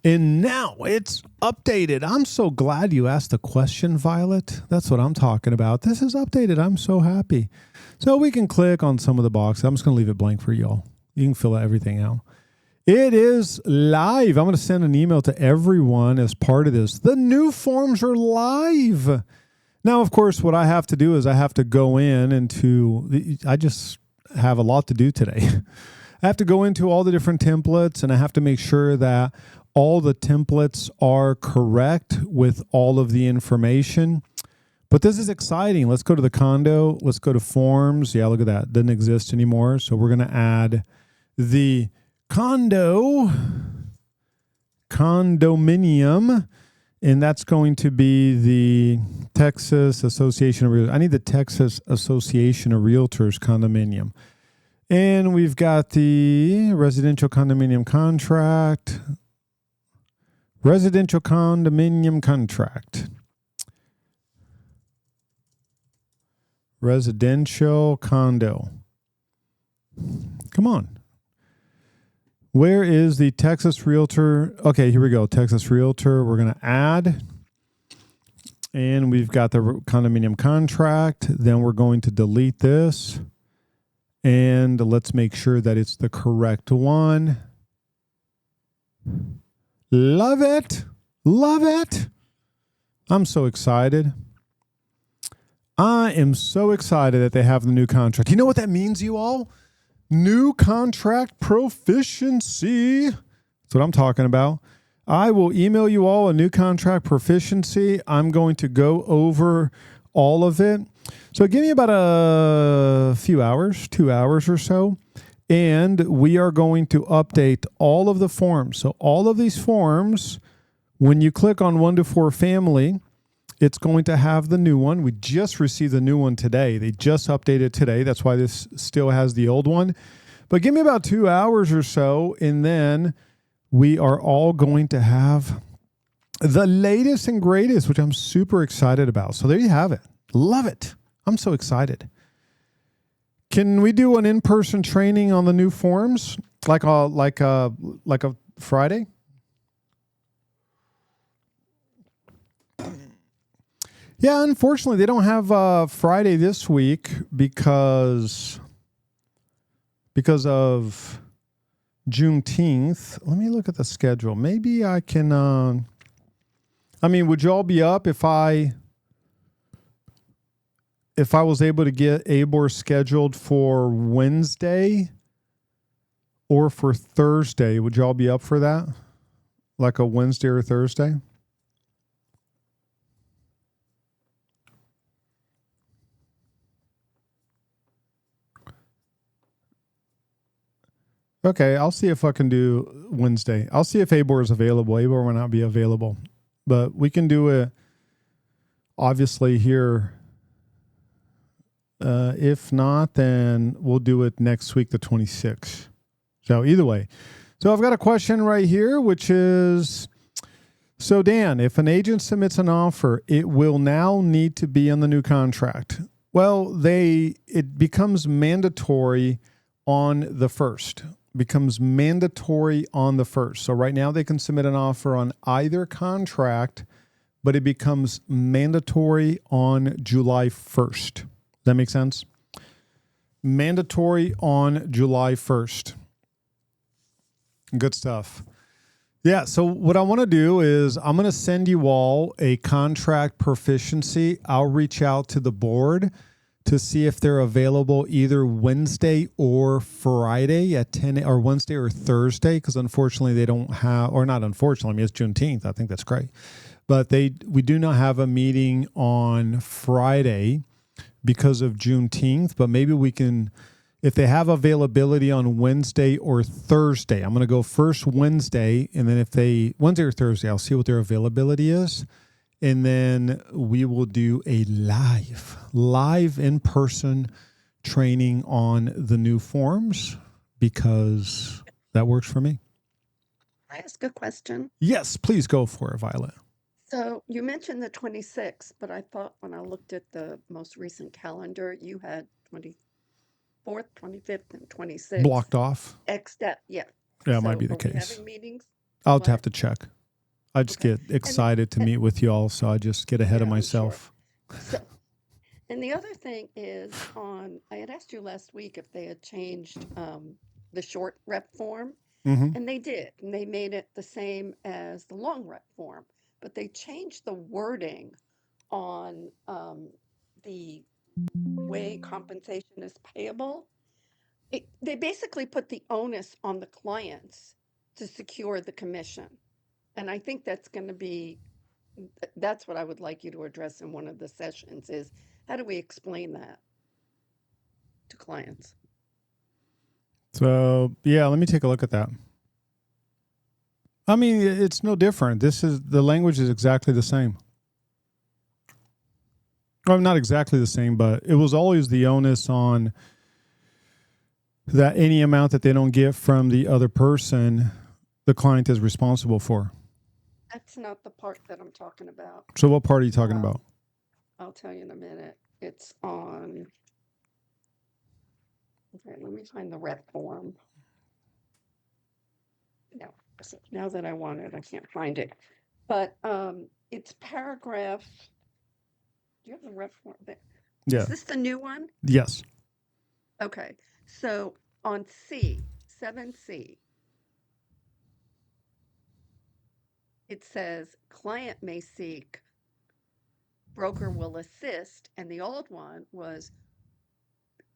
And now it's updated. I'm so glad you asked the question, Violet. That's what I'm talking about. This is updated. I'm so happy. So we can click on some of the boxes. I'm just going to leave it blank for y'all. You can fill everything out. It is live. I'm going to send an email to everyone as part of this. The new forms are live. Now, of course, what I have to do is I have to go in I just have a lot to do today. I have to go into all the different templates and I have to make sure that all the templates are correct with all of the information. But this is exciting. Let's go to the condo. Let's go to forms. Yeah, look at that. Doesn't exist anymore. So we're going to add the condominium, and that's going to be the Texas Association of Realtors. I need the Texas Association of Realtors condominium. And we've got the residential condominium contract. Residential condominium contract. Residential condo. Come on. Where is the Texas Realtor? Okay, here we go. Texas Realtor. We're going to add. And we've got the condominium contract. Then we're going to delete this. And let's make sure that it's the correct one. Love it. Love it. I'm so excited. I am so excited that they have the new contract. You know what that means, you all? New contract proficiency. That's what I'm talking about. I will email you all a new contract proficiency. I'm going to go over all of it. So give me about a few hours, 2 hours or so, and we are going to update all of the forms. So all of these forms, when you click on 1 to 4 family, it's going to have the new one. We just received the new one today. They just updated today. That's why this still has the old one. But give me about 2 hours or so, and then we are all going to have the latest and greatest, which I'm super excited about. So there you have it. Love it. I'm so excited. Can we do an in-person training on the new forms, like a Friday? Yeah, unfortunately, they don't have Friday this week because of Juneteenth. Let me look at the schedule. Maybe I can. Would you all be up if I was able to get ABOR scheduled for Wednesday or for Thursday? Would you all be up for that? Like a Wednesday or Thursday? Okay, I'll see if I can do Wednesday. I'll see if ABOR is available. ABOR will not be available, but we can do it obviously here. If not, then we'll do it next week, the 26th. So either way. So I've got a question right here, which is, so Dan, if an agent submits an offer, it will now need to be on the new contract. Well, it becomes mandatory on the 1st. Becomes mandatory on the 1st. So right now they can submit an offer on either contract, but it becomes mandatory on July 1st. Does that make sense? Mandatory on July 1st. Good stuff. Yeah, so what I want to do is I'm going to send you all a contract proficiency. I'll reach out to the board to see if they're available either Wednesday or Friday at 10, or Wednesday or Thursday, because unfortunately they don't have, or not unfortunately, it's Juneteenth. I think that's great. But we do not have a meeting on Friday because of Juneteenth, but maybe we can, if they have availability on Wednesday or Thursday, I'm going to go first Wednesday, and then if Wednesday or Thursday, I'll see what their availability is. And then we will do a live in-person training on the new forms because that works for me. Can I ask a question? Yes, please go for it, Violet. So you mentioned the 26th, but I thought when I looked at the most recent calendar, you had 24th, 25th, and 26th. Blocked off? X'd out, yeah. Yeah, it might be the are we case. having meetings? I'll What? have to check. I just Okay. get excited to and- meet with you all, so I just get ahead of Yeah, I'm myself. So, and the other thing is I had asked you last week if they had changed the short rep form, Mm-hmm. and they did, and they made it the same as the long rep form, but they changed the wording on the way compensation is payable. They basically put the onus on the clients to secure the commission. And I think that's what I would like you to address in one of the sessions is how do we explain that to clients? So, yeah, let me take a look at that. I mean, it's no different. The language is exactly the same. Well, not exactly the same, but it was always the onus on that any amount that they don't get from the other person, the client is responsible for. That's not the part that I'm talking about. So what part are you talking about? I'll tell you in a minute. It's on. Okay, let me find the rep form. No, now that I want it, I can't find it. But it's paragraph. Do you have the rep form there? Yeah. Is this the new one? Yes. Okay. So on 7C, it says client may seek broker will assist, and the old one was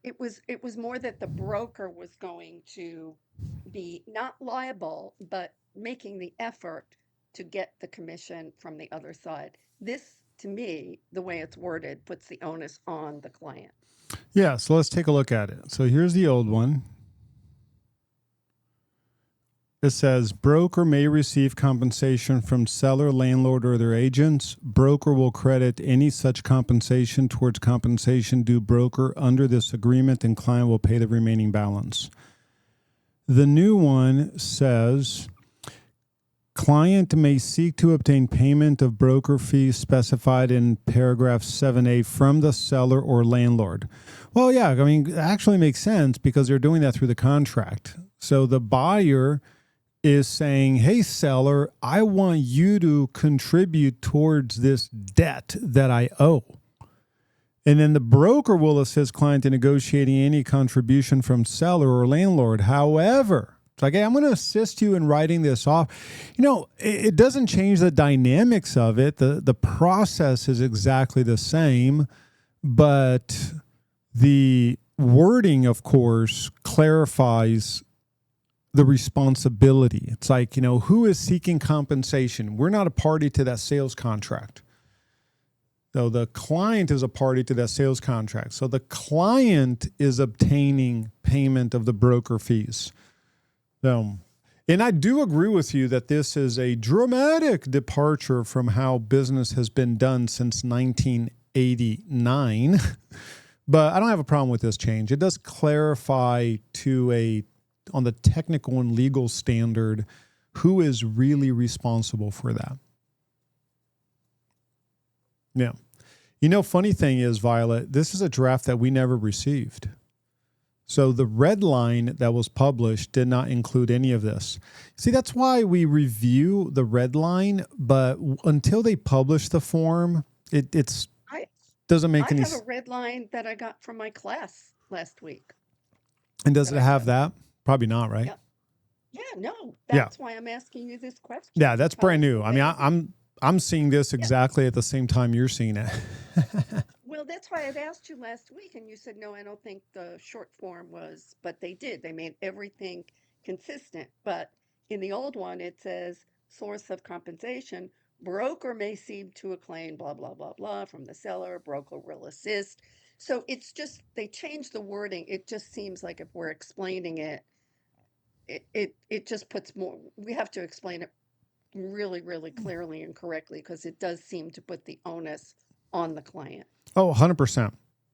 it was more that the broker was going to be not liable, but making the effort to get the commission from the other side. This, to me, the way it's worded, puts the onus on the client. Yeah, so let's take a look at it. So here's the old one. It says broker may receive compensation from seller, landlord, or their agents. Broker will credit any such compensation towards compensation due broker under this agreement, and client will pay the remaining balance. The new one says client may seek to obtain payment of broker fees specified in paragraph 7A from the seller or landlord. Well, yeah, I mean, it actually makes sense because they're doing that through the contract. So the buyer is saying, hey, seller, I want you to contribute towards this debt that I owe. And then the broker will assist client in negotiating any contribution from seller or landlord. However, it's like, hey, I'm going to assist you in writing this off. You know, it doesn't change the dynamics of it. The process is exactly the same, but the wording, of course, clarifies the responsibility. It's like, you know, who is seeking compensation? We're not a party to that sales contract. So the client is a party to that sales contract. So the client is obtaining payment of the broker fees. So, and I do agree with you that this is a dramatic departure from how business has been done since 1989. But I don't have a problem with this change. It does clarify on the technical and legal standard, who is really responsible for that. Yeah. You know, funny thing is, Violet, this is a draft that we never received. So the red line that was published did not include any of this. See, that's why we review the red line, but until they publish the form, it doesn't make any sense. I have a red line that I got from my class last week. And does it have that? Probably not, right? Yeah. No. That's why I'm asking you this question. Yeah, that's brand new. I mean, I'm seeing this exactly at the same time you're seeing it. Well, that's why I'd asked you last week, and you said, no, I don't think the short form was, but they did. They made everything consistent. But in the old one, it says source of compensation, broker may seek to a claim, blah, blah, blah, blah, from the seller, broker will assist. So it's just, they changed the wording. It just seems like if we're explaining it, it just puts more, we have to explain it really, really clearly and correctly, because it does seem to put the onus on the client. Oh, 100%.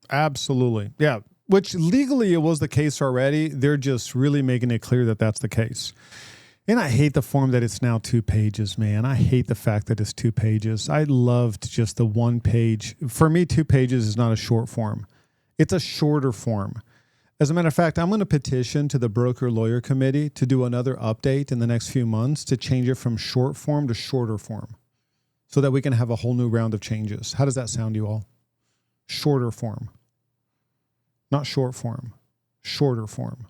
Absolutely. Yeah. Which legally it was the case already. They're just really making it clear that that's the case. And I hate the form that it's now 2 pages, man. I hate the fact that it's 2 pages. I loved just the 1 page. For me, 2 pages is not a short form. It's a shorter form. As a matter of fact, I'm going to petition to the Broker Lawyer Committee to do another update in the next few months to change it from short form to shorter form so that we can have a whole new round of changes. How does that sound, you all? Shorter form. Not short form. Shorter form.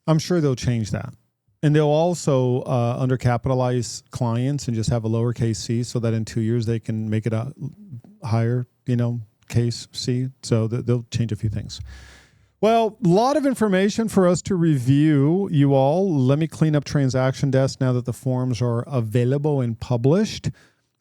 I'm sure they'll change that. And they'll also undercapitalize clients and just have a lowercase c so that in 2 years they can make it a higher, case c. So they'll change a few things. Well, a lot of information for us to review, you all. Let me clean up Transaction Desk now that the forms are available and published.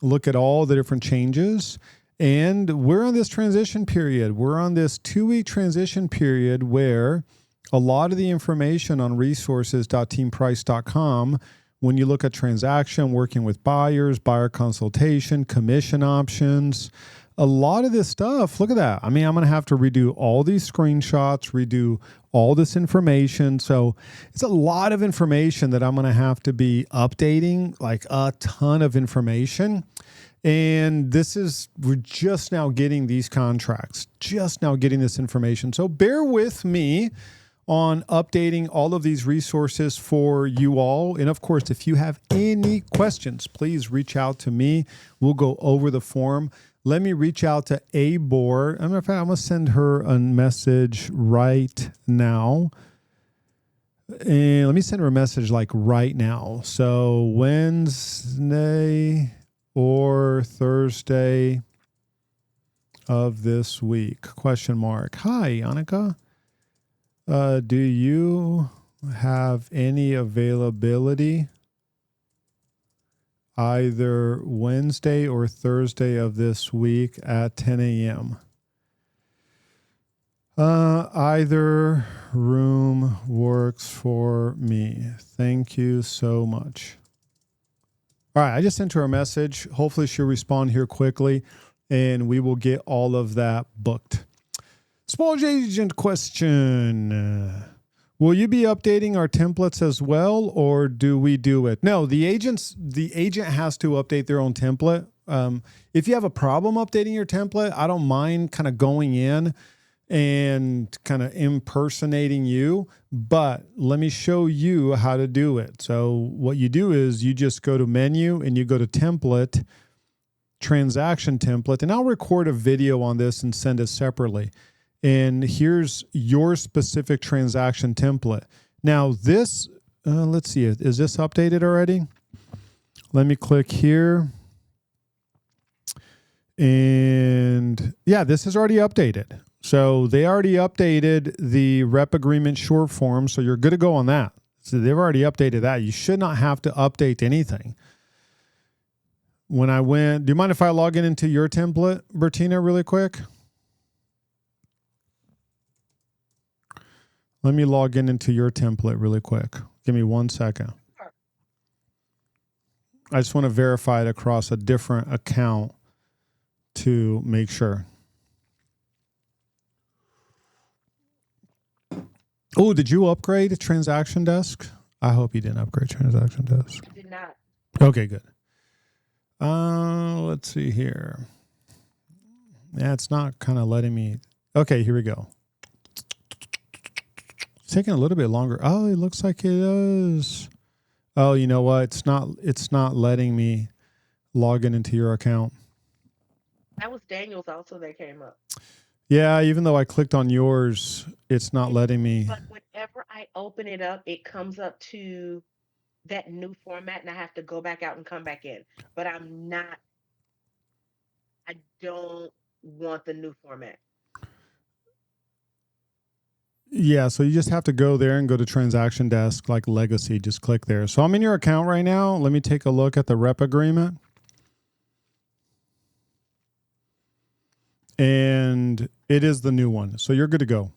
Look at all the different changes. And we're on this transition period. We're on this 2-week transition period where a lot of the information on resources.teamprice.com, when you look at transaction, working with buyers, buyer consultation, commission options, a lot of this stuff, look at that. I mean, I'm going to have to redo all these screenshots, redo all this information. So it's a lot of information that I'm going to have to be updating, like a ton of information. And we're just now getting these contracts, just now getting this information. So bear with me on updating all of these resources for you all. And of course, if you have any questions, please reach out to me. We'll go over the form. Let me reach out to Abor. I'm going to send her a message right now. And let me send her a message like right now. So Wednesday or Thursday, of this week? Question mark. Hi, Annika. Do you have any availability either Wednesday or Thursday of this week at 10 a.m.? Either room works for me. Thank you so much. All right, I just sent her a message. Hopefully she'll respond here quickly, and we will get all of that booked. Small agent question. Will you be updating our templates as well, or do we do it? No, the agent has to update their own template. If you have a problem updating your template, I don't mind kind of going in and kind of impersonating you, but let me show you how to do it. So what you do is you just go to menu and you go to template, transaction template, and I'll record a video on this and send it separately. And here's your specific transaction template. Now this, let's see, is this updated already? Let me click here. And yeah, this is already updated. So they already updated the rep agreement short form. So you're good to go on that. So they've already updated that. You should not have to update anything. When I went, do you mind if I log in into your template, Bertina, really quick? Let me log in into your template really quick. Give me 1 second. I just want to verify it across a different account to make sure. Oh, did you upgrade Transaction Desk? I hope you didn't upgrade Transaction Desk. I did not. Okay, good. Let's see here. Yeah, it's not kind of letting me. Okay, here we go. It's taking a little bit longer. Oh, it looks like it is. Oh, you know what? It's not letting me log in into your account. That was Daniel's also that came up. Yeah, even though I clicked on yours, it's not letting me. But whenever I open it up, it comes up to that new format and I have to go back out and come back in. But I don't want the new format. Yeah, so you just have to go there and go to Transaction Desk, like Legacy. Just click there. So I'm in your account right now. Let me take a look at the rep agreement. And it is the new one. So you're good to go.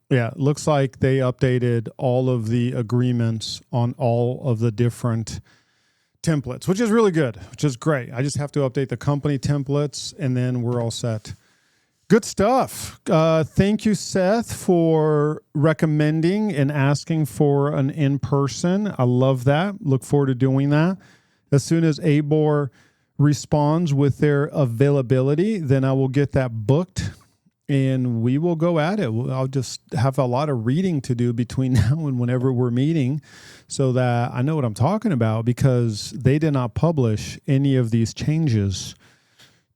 Yeah, it looks like they updated all of the agreements on all of the different templates, which is really good, which is great. I just have to update the company templates and then we're all set. Good stuff. Thank you, Seth, for recommending and asking for an in-person. I love that. Look forward to doing that. As soon as ABOR responds with their availability, then I will get that booked and we will go at it. I'll just have a lot of reading to do between now and whenever we're meeting so that I know what I'm talking about, because they did not publish any of these changes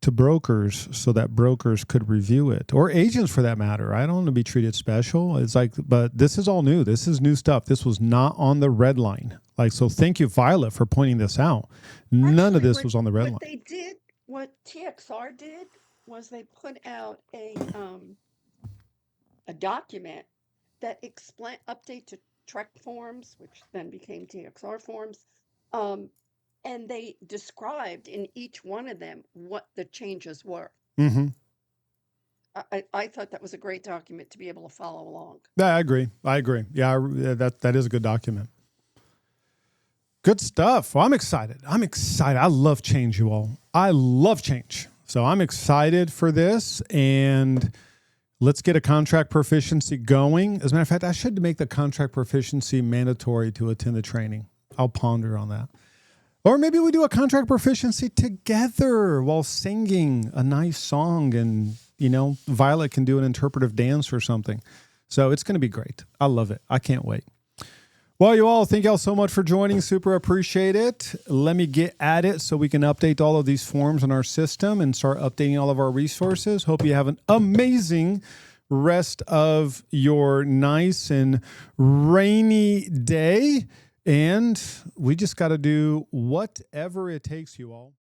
to brokers so that brokers could review it, or agents for that matter. I don't want to be treated special. It's like, but this is all new. This is new stuff. This was not on the red line. Like, so thank you, Violet, for pointing this out. None of this was on the red line. What TXR did was they put out a document that explained update to Trek forms, which then became TXR forms. And they described in each one of them what the changes were. Mm-hmm. I thought that was a great document to be able to follow along. Yeah, I agree. Yeah, that is a good document. Good stuff. Well, I'm excited. I love change, you all. I love change. So I'm excited for this, and let's get a contract proficiency going. As a matter of fact, I should make the contract proficiency mandatory to attend the training. I'll ponder on that. Or maybe we do a contract proficiency together while singing a nice song, and, you know, Violet can do an interpretive dance or something. So it's going to be great. I love it. I can't wait. Well, you all, thank y'all so much for joining. Super appreciate it. Let me get at it so we can update all of these forms in our system and start updating all of our resources. Hope you have an amazing rest of your nice and rainy day. And we just got to do whatever it takes, you all.